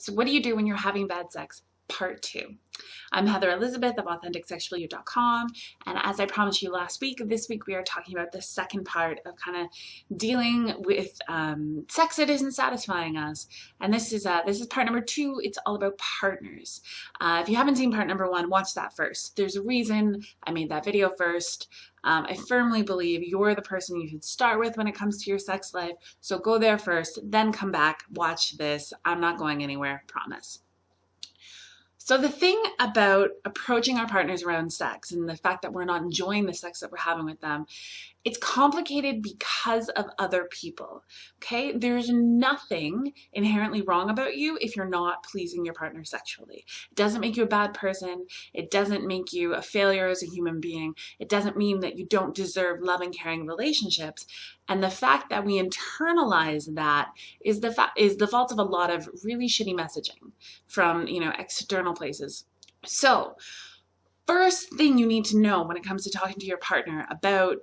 So what do you do when you're having bad sex? Part 2. I'm Heather Elizabeth of AuthenticSexualYou.com, and as I promised you last week, this week we are talking about the second part of kind of dealing with sex that isn't satisfying us. And this is part number 2. It's all about partners. If you haven't seen part number 1, watch that first. There's a reason I made that video first. I firmly believe you're the person you should start with when it comes to your sex life. So go there first, then come back, watch this. I'm not going anywhere, promise. So the thing about approaching our partners around sex and the fact that we're not enjoying the sex that we're having with them, it's complicated because of other people, okay? There's nothing inherently wrong about you if you're not pleasing your partner sexually. It doesn't make you a bad person. It doesn't make you a failure as a human being. It doesn't mean that you don't deserve loving, caring relationships. And the fact that we internalize that is the fault of a lot of really shitty messaging from, external places. So, first thing you need to know when it comes to talking to your partner about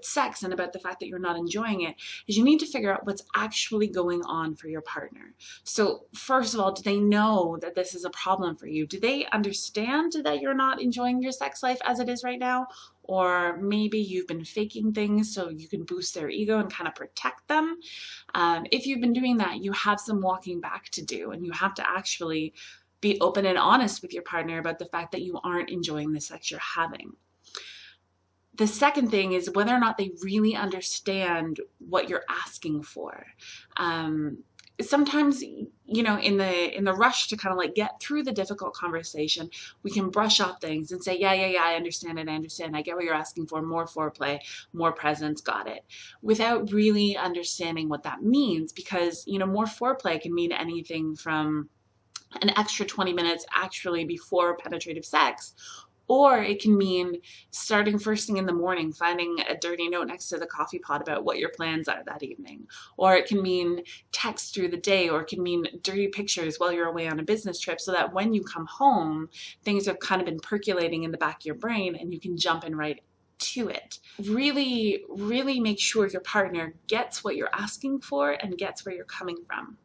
sex and about the fact that you're not enjoying it is you need to figure out what's actually going on for your partner. So first of all, do they know that this is a problem for you? Do they understand that you're not enjoying your sex life as it is right now? Or maybe you've been faking things so you can boost their ego and kind of protect them. If you've been doing that, you have some walking back to do, and you have to actually be open and honest with your partner about the fact that you aren't enjoying the sex you're having. The second thing is whether or not they really understand what you're asking for. Sometimes, in the rush to kind of like get through the difficult conversation, we can brush off things and say, yeah, I understand it. I get what you're asking for, more foreplay, more presence, got it. Without really understanding what that means, because, more foreplay can mean anything from an extra 20 minutes actually before penetrative sex, or it can mean starting first thing in the morning, finding a dirty note next to the coffee pot about what your plans are that evening, or it can mean text through the day, or it can mean dirty pictures while you're away on a business trip, so that when you come home, things have kind of been percolating in the back of your brain and you can jump in right to it. Really, really make sure your partner gets what you're asking for and gets where you're coming from.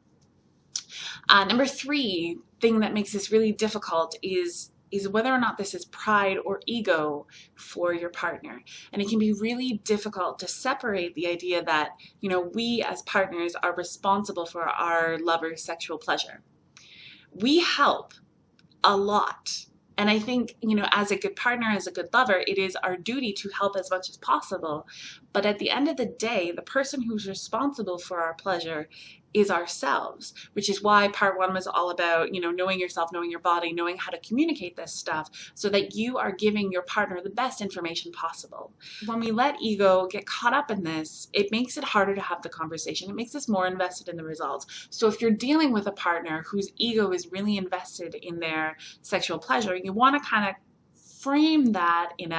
Number 3 thing that makes this really difficult is whether or not this is pride or ego for your partner. And it can be really difficult to separate the idea that, we as partners are responsible for our lover's sexual pleasure. We help a lot. And I think, as a good partner, as a good lover, it is our duty to help as much as possible. But at the end of the day, the person who's responsible for our pleasure is ourselves, which is why part 1 was all about, knowing yourself, knowing your body, knowing how to communicate this stuff so that you are giving your partner the best information possible. When we let ego get caught up in this, it makes it harder to have the conversation. It makes us more invested in the results. So if you're dealing with a partner whose ego is really invested in their sexual pleasure, you want to kind of frame that in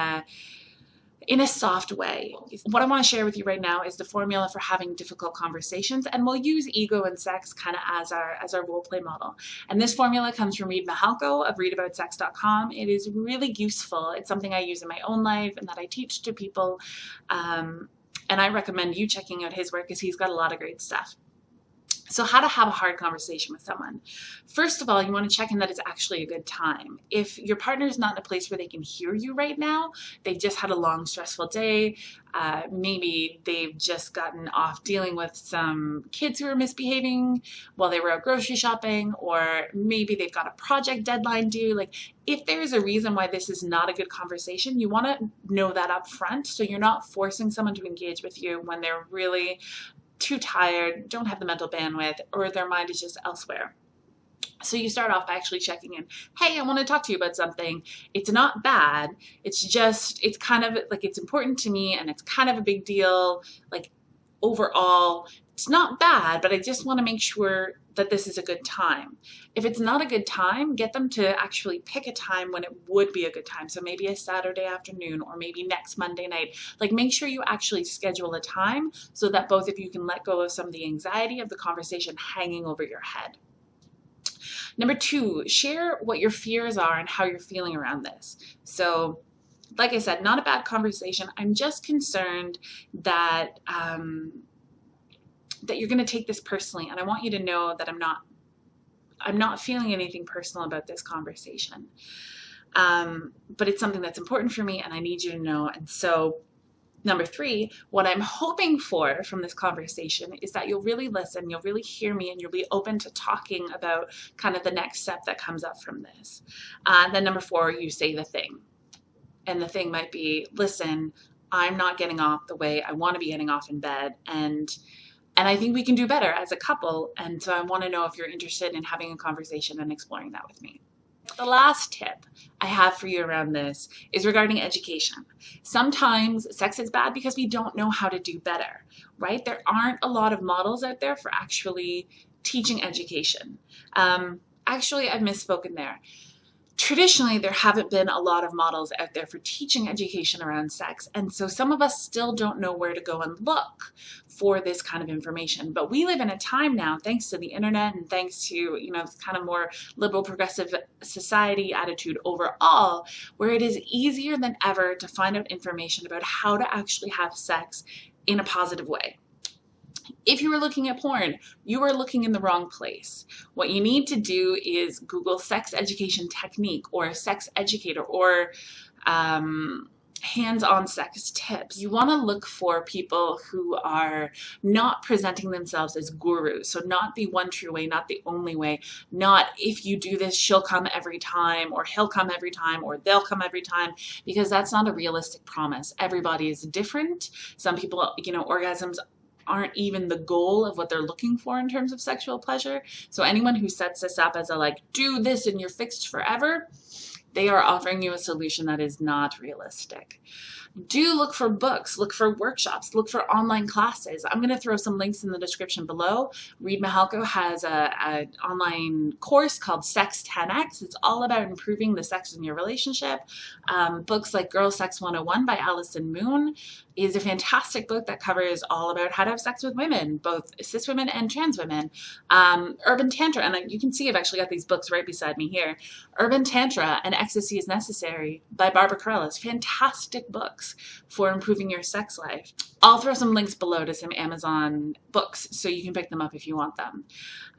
a soft way. What I want to share with you right now is the formula for having difficult conversations, and we'll use ego and sex kind of as our role play model. And this formula comes from Reid Mihalko of readaboutsex.com. It is really useful. It's something I use in my own life and that I teach to people. And I recommend you checking out his work because he's got a lot of great stuff. So how to have a hard conversation with someone. First of all, you want to check in that it's actually a good time. If your partner is not in a place where they can hear you right now, they've just had a long, stressful day, maybe they've just gotten off dealing with some kids who are misbehaving while they were out grocery shopping, or maybe they've got a project deadline due. Like, if there's a reason why this is not a good conversation, you want to know that up front so you're not forcing someone to engage with you when they're really too tired, don't have the mental bandwidth, or their mind is just elsewhere. So you start off by actually checking in. Hey, I want to talk to you about something. It's not bad. It's kind of like, it's important to me and it's kind of a big deal. Like, overall, it's not bad, but I just want to make sure that this is a good time. If it's not a good time, get them to actually pick a time when it would be a good time. So maybe a Saturday afternoon, or maybe next Monday night. Like, make sure you actually schedule a time so that both of you can let go of some of the anxiety of the conversation hanging over your head. Number 2, share what your fears are and how you're feeling around this. So, like I said, not a bad conversation. I'm just concerned that that you're going to take this personally, and I want you to know that I'm I'm not feeling anything personal about this conversation. But it's something that's important for me and I need you to know. And so number 3, what I'm hoping for from this conversation is that you'll really listen, you'll really hear me, and you'll be open to talking about kind of the next step that comes up from this. Then number 4, you say the thing. And the thing might be, listen, I'm not getting off the way I want to be getting off in bed, and I think we can do better as a couple, and so I want to know if you're interested in having a conversation and exploring that with me. The last tip I have for you around this is regarding education. Sometimes sex is bad because we don't know how to do better, right? There aren't a lot of models out there for actually teaching education. Actually, I've misspoken there. Traditionally, there haven't been a lot of models out there for teaching education around sex, and so some of us still don't know where to go and look for this kind of information. But we live in a time now, thanks to the internet and thanks to, you know, kind of more liberal progressive society attitude overall, where it is easier than ever to find out information about how to actually have sex in a positive way. If you were looking at porn, you are looking in the wrong place. What you need to do is Google sex education technique or sex educator or hands-on sex tips. You want to look for people who are not presenting themselves as gurus. So not the one true way, not the only way, not if you do this, she'll come every time, or he'll come every time, or they'll come every time, because that's not a realistic promise. Everybody is different. Some people, you know, orgasms aren't even the goal of what they're looking for in terms of sexual pleasure. So anyone who sets this up as a like, do this and you're fixed forever, they are offering you a solution that is not realistic. Do look for books, look for workshops, look for online classes. I'm going to throw some links in the description below. Reed Mihalko has an online course called Sext 10X. It's all about improving the sex in your relationship. Books like Girl Sex 101 by Allison Moon is a fantastic book that covers all about how to have sex with women, both cis women and trans women. Urban Tantra, and you can see I've actually got these books right beside me here. Urban Tantra and Ecstasy is Necessary by Barbara Carrellas. Fantastic books for improving your sex life. I'll throw some links below to some Amazon books so you can pick them up if you want them.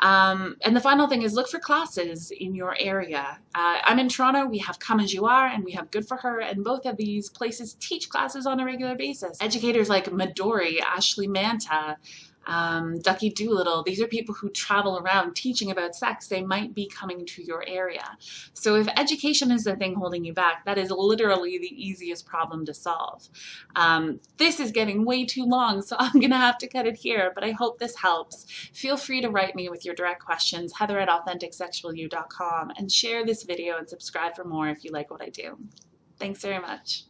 And the final thing is look for classes in your area. I'm in Toronto. We have Come As You Are and we have Good For Her, and both of these places teach classes on a regular basis. Educators like Midori, Ashley Manta, Ducky Doolittle, these are people who travel around teaching about sex. They might be coming to your area. So if education is the thing holding you back, that is literally the easiest problem to solve. This is getting way too long, so I'm going to have to cut it here, but I hope this helps. Feel free to write me with your direct questions, heather@AuthenticSexualYou.com, and share this video and subscribe for more if you like what I do. Thanks very much.